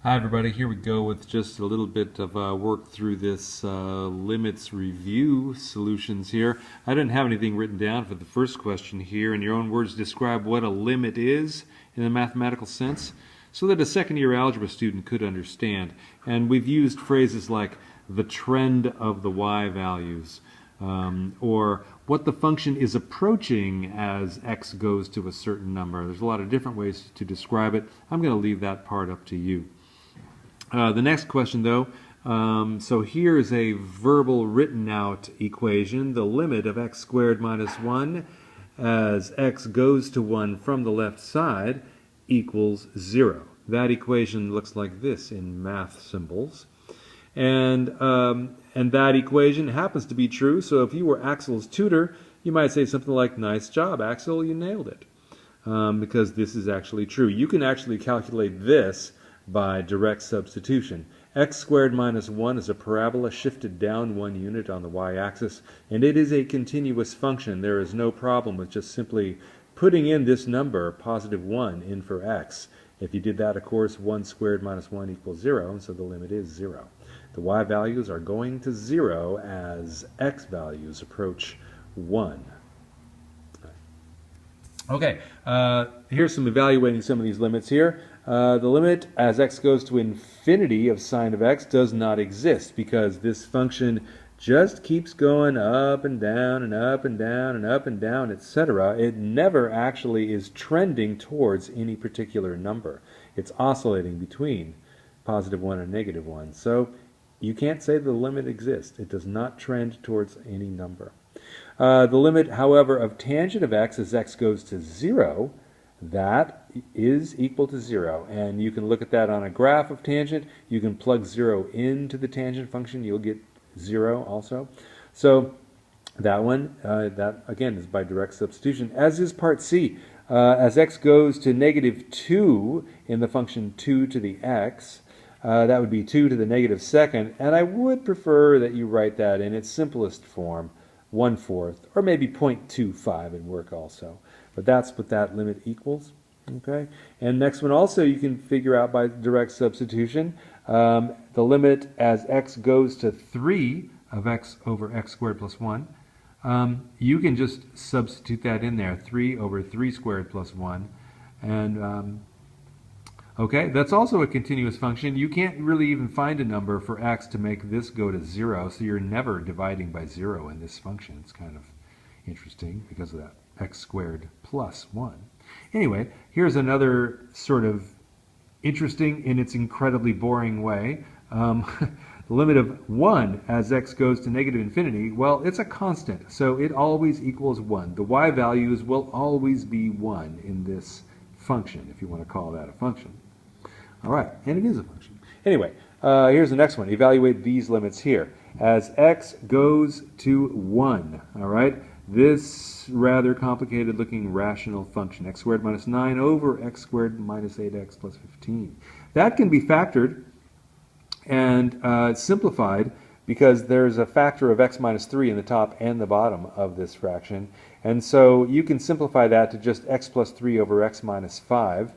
Hi everybody, here we go with just a little bit of work through this limits review solutions here. I didn't have anything written down for the first question here. In your own words, describe what a limit is in a mathematical sense so that a second-year algebra student could understand. And we've used phrases like the trend of the y values, or what the function is approaching as x goes to a certain number. There's a lot of different ways to describe it. I'm going to leave that part up to you. The next question, though, so here is a verbal written out equation. The limit of x squared minus 1 as x goes to 1 from the left side equals 0. That equation looks like this in math symbols. And that equation happens to be true, so if you were Axel's tutor, you might say something like, "Nice job, Axel, you nailed it," because this is actually true. You can actually calculate this by direct substitution. X squared minus 1 is a parabola shifted down 1 unit on the y-axis, and it is a continuous function. There is no problem with just simply putting in this number, positive 1, in for x. If you did that, of course, 1 squared minus 1 equals 0, and so the limit is 0. The y values are going to 0 as x values approach 1. Okay, here's some evaluating some of these limits here. The limit as x goes to infinity of sine of x does not exist because this function just keeps going up and down and up and down and up and down, etc. It never actually is trending towards any particular number. It's oscillating between positive 1 and negative 1. So you can't say the limit exists. It does not trend towards any number. The limit, however, of tangent of x as x goes to 0, that is equal to 0. And you can look at that on a graph of tangent. You can plug 0 into the tangent function. You'll get 0 also. So that one, that again is by direct substitution, as is part C. As x goes to negative 2 in the function 2 to the x, that would be 2 to the negative second. And I would prefer that you write that in its simplest form, 1/4, or maybe 0.25 would work also. But that's what that limit equals. Okay, and next one also you can figure out by direct substitution. The limit as x goes to 3 of x over x squared plus 1. You can just substitute that in there, 3 over 3 squared plus 1. And okay, that's also a continuous function. You can't really even find a number for x to make this go to 0, so you're never dividing by 0 in this function. It's kind of interesting because of that x squared plus 1. Anyway, here's another sort of interesting in its incredibly boring way. The limit of 1 as x goes to negative infinity, well, it's a constant, so it always equals 1. The y values will always be 1 in this function, if you want to call that a function. All right, and it is a function. Anyway, here's the next one. Evaluate these limits here. As x goes to 1, all right, this rather complicated looking rational function, x squared minus 9 over x squared minus 8x plus 15. That can be factored and simplified because there's a factor of x minus 3 in the top and the bottom of this fraction. And so you can simplify that to just x plus 3 over x minus 5.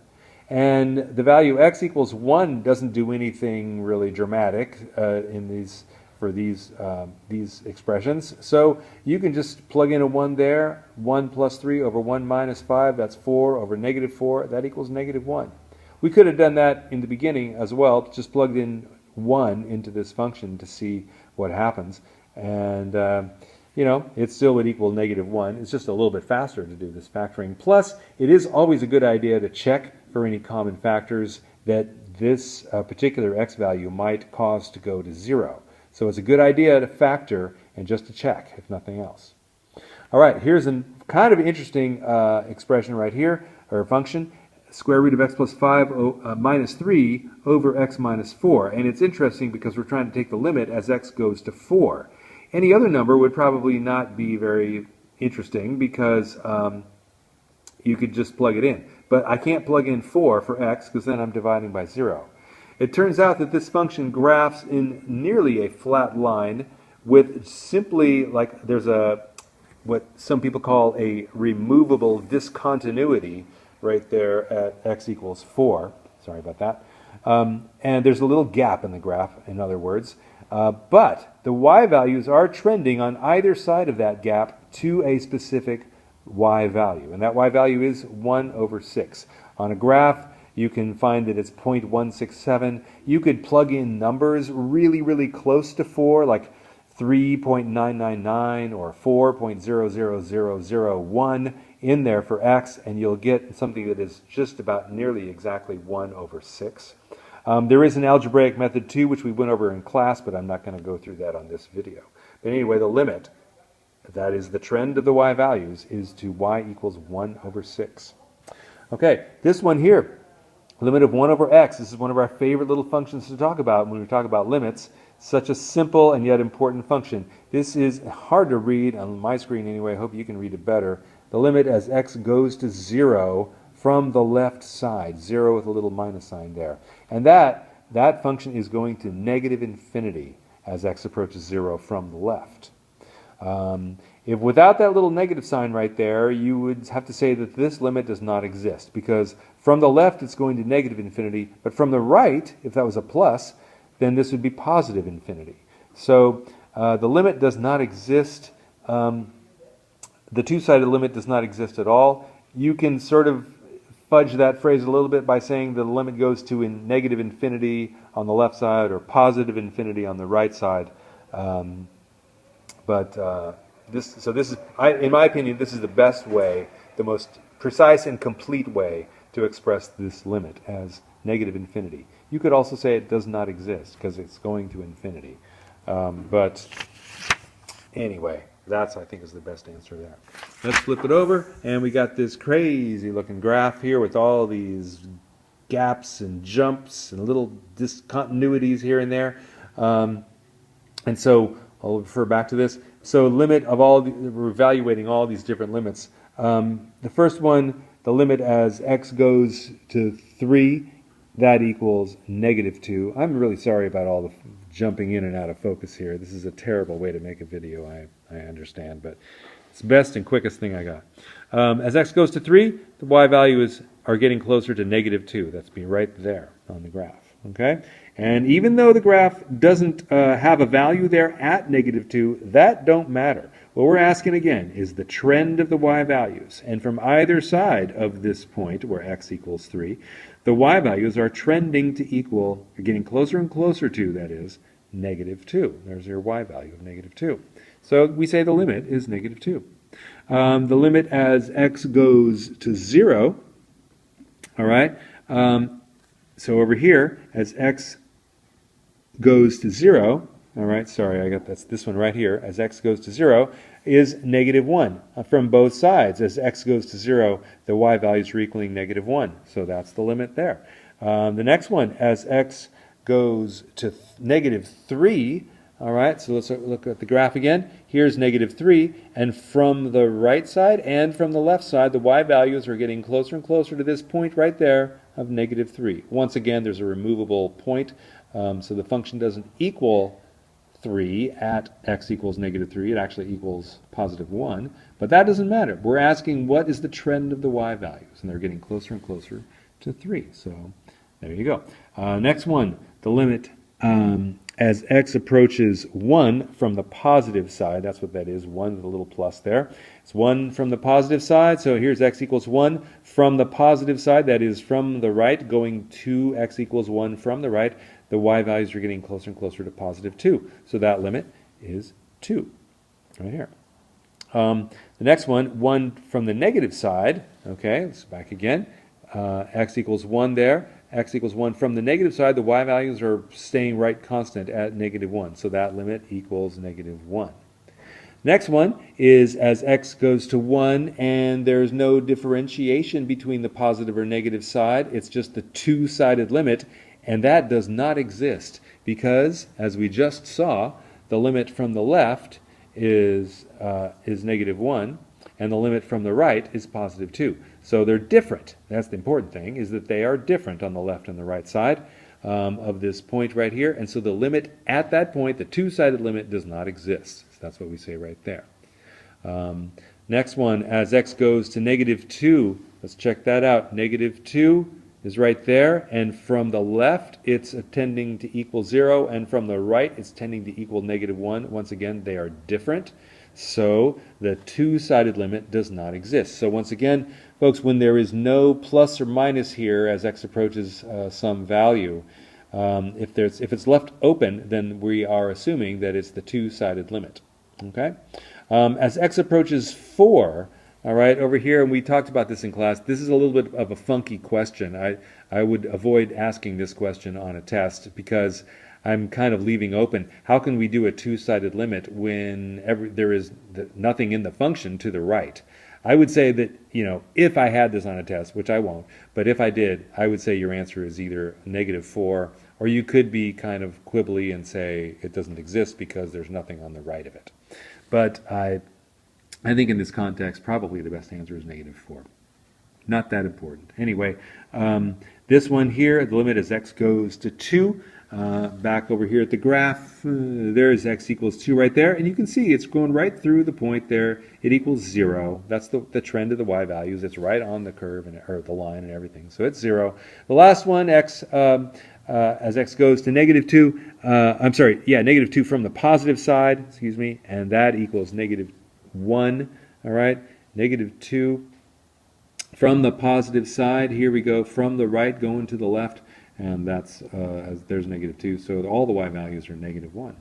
And the value x equals 1 doesn't do anything really dramatic for these expressions. So you can just plug in a 1 there. 1 plus 3 over 1 minus 5, that's 4 over negative 4. That equals negative 1. We could have done that in the beginning as well, just plugged in 1 into this function to see what happens. And you know, it still would equal negative 1. It's just a little bit faster to do this factoring. Plus, it is always a good idea to check for any common factors that this particular x value might cause to go to 0. So it's a good idea to factor and just to check, if nothing else. All right, here's a kind of interesting expression right here, or function. Square root of x plus 5 minus 3 over x minus 4. And it's interesting because we're trying to take the limit as x goes to 4. Any other number would probably not be very interesting because you could just plug it in. But I can't plug in 4 for x because then I'm dividing by 0. It turns out that this function graphs in nearly a flat line with simply, like, there's what some people call a removable discontinuity right there at x equals 4. So Sorry about that. And there's a little gap in the graph, in other words. But the y values are trending on either side of that gap to a specific y value. And that y value is 1 over 6. On a graph, you can find that it's 0.167. You could plug in numbers really, really close to 4, like 3.999 or 4.00001 in there for x, and you'll get something that is just about nearly exactly 1 over 6. There is an algebraic method too, which we went over in class, but I'm not going to go through that on this video. But anyway, the limit, that is the trend of the y values, is to y equals 1 over 6. Okay, this one here, limit of 1 over x. This is one of our favorite little functions to talk about when we talk about limits. Such a simple and yet important function. This is hard to read on my screen anyway. I hope you can read it better. The limit as x goes to 0 from the left side, 0 with a little minus sign there. And that function is going to negative infinity as x approaches 0 from the left. If without that little negative sign right there, you would have to say that this limit does not exist, because from the left it's going to negative infinity, but from the right, if that was a plus, then this would be positive infinity. So the limit does not exist. The two-sided limit does not exist at all. You can sort of fudge that phrase a little bit by saying the limit goes to negative infinity on the left side or positive infinity on the right side. In my opinion, this is the best way, the most precise and complete way to express this limit as negative infinity. You could also say it does not exist because it's going to infinity. But anyway, that's, I think, is the best answer there. Let's flip it over, and we got this crazy looking graph here with all these gaps and jumps and little discontinuities here and there. And so I'll refer back to this. So limit of we're evaluating all these different limits. The first one, the limit as x goes to 3, that equals negative 2. I'm really sorry about all the jumping in and out of focus here. This is a terrible way to make a video, I understand, but it's the best and quickest thing I got. As x goes to 3, the y values are getting closer to negative 2. That's be right there on the graph. Okay? And even though the graph doesn't have a value there at negative 2, that don't matter. What we're asking again is the trend of the y values. And from either side of this point, where x equals 3, the y values are trending to equal, or getting closer and closer to, that is, negative 2. There's your y value of negative 2. So we say the limit is negative 2. The limit as x goes to 0, all right, so over here, as x goes to 0, all right, sorry, I got this one right here, as x goes to 0, is negative 1 from both sides. As x goes to 0, the y values are equaling negative 1. So that's the limit there. The next one, as x goes to negative 3, all right, so let's look at the graph again. Here's negative 3, and from the right side and from the left side, the y values are getting closer and closer to this point right there of negative 3. Once again, there's a removable point, so the function doesn't equal 3 at x equals negative 3. It actually equals positive 1. But that doesn't matter. We're asking what is the trend of the y values. And they're getting closer and closer to 3. So there you go. Next one, the limit as x approaches 1 from the positive side. That's what that is, 1 with a little plus there. It's 1 from the positive side. So here's x equals 1 from the positive side. That is from the right, going to x equals 1 from the right. The y values are getting closer and closer to positive 2. So that limit is 2, right here. The next one, 1 from the negative side. Okay, let's back again. X equals 1 there. X equals 1 from the negative side. The y values are staying right constant at negative 1. So that limit equals negative 1. Next one is as x goes to 1 and there's no differentiation between the positive or negative side. It's just the two-sided limit. And that does not exist because, as we just saw, the limit from the left is negative 1, and the limit from the right is positive 2. So they're different. That's the important thing, is that they are different on the left and the right side of this point right here. And so the limit at that point, the two-sided limit, does not exist. So that's what we say right there. Next one, as x goes to negative 2, let's check that out. Negative 2. is right there, and from the left it's tending to equal 0, and from the right it's tending to equal -1. Once again, they are different, so the two-sided limit does not exist. So once again, folks, when there is no plus or minus here as x approaches some value, if it's left open, then we are assuming that it's the two-sided limit. Okay, as x approaches 4. All right, over here, and we talked about this in class, this is a little bit of a funky question. I would avoid asking this question on a test because I'm kind of leaving open, how can we do a two-sided limit when there is nothing in the function to the right? I would say that, if I had this on a test, which I won't, but if I did, I would say your answer is either -4, or you could be kind of quibbly and say it doesn't exist because there's nothing on the right of it. But I think in this context, probably the best answer is -4. Not that important. Anyway, this one here, the limit as x goes to 2. Back over here at the graph, there's x equals 2 right there. And you can see it's going right through the point there. It equals 0. That's the trend of the y values. It's right on the curve, or the line and everything. So it's 0. The last one, x as x goes to -2. -2 from the positive side, excuse me, and that equals -1, all right, -2 from the positive side. Here we go from the right going to the left, and that's there's -2, so all the y values are -1.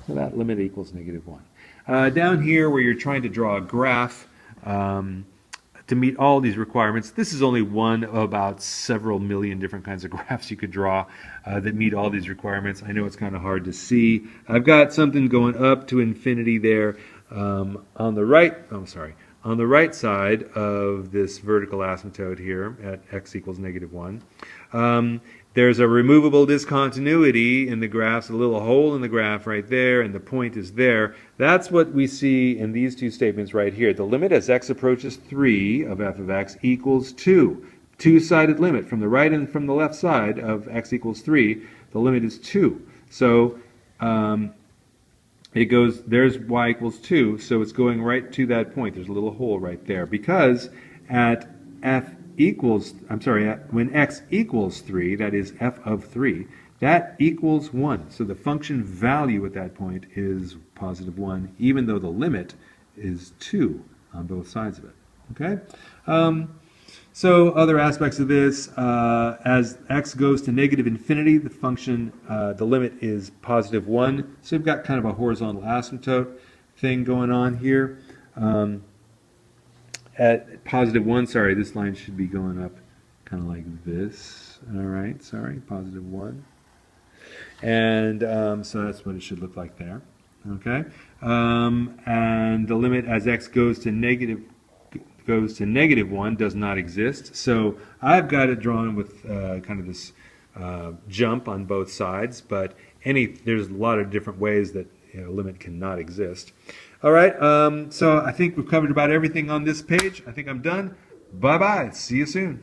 So that limit equals -1. Down here where you're trying to draw a graph to meet all these requirements, this is only one of about several million different kinds of graphs you could draw that meet all these requirements. I know it's kind of hard to see. I've got something going up to infinity there. On the right side of this vertical asymptote here at x equals -1, there's a removable discontinuity in the graph, a little hole in the graph right there, and the point is there. That's what we see in these two statements right here. The limit as x approaches 3 of f of x equals 2. Two-sided limit from the right and from the left side of x equals 3. The limit is 2. So it goes, there's y equals 2, so it's going right to that point. There's a little hole right there, because when x equals 3, that is f of 3, that equals 1. So the function value at that point is +1, even though the limit is 2 on both sides of it. Okay? So other aspects of this, as x goes to -infinity, the function, the limit is +1. So you've got kind of a horizontal asymptote thing going on here. At +1, sorry, this line should be going up kind of like this. All right, sorry, +1. And so that's what it should look like there. Okay? And the limit as x goes to -1 does not exist. So I've got it drawn with kind of this jump on both sides, but there's a lot of different ways that a limit cannot exist. All right, so I think we've covered about everything on this page. I think I'm done. Bye-bye. See you soon.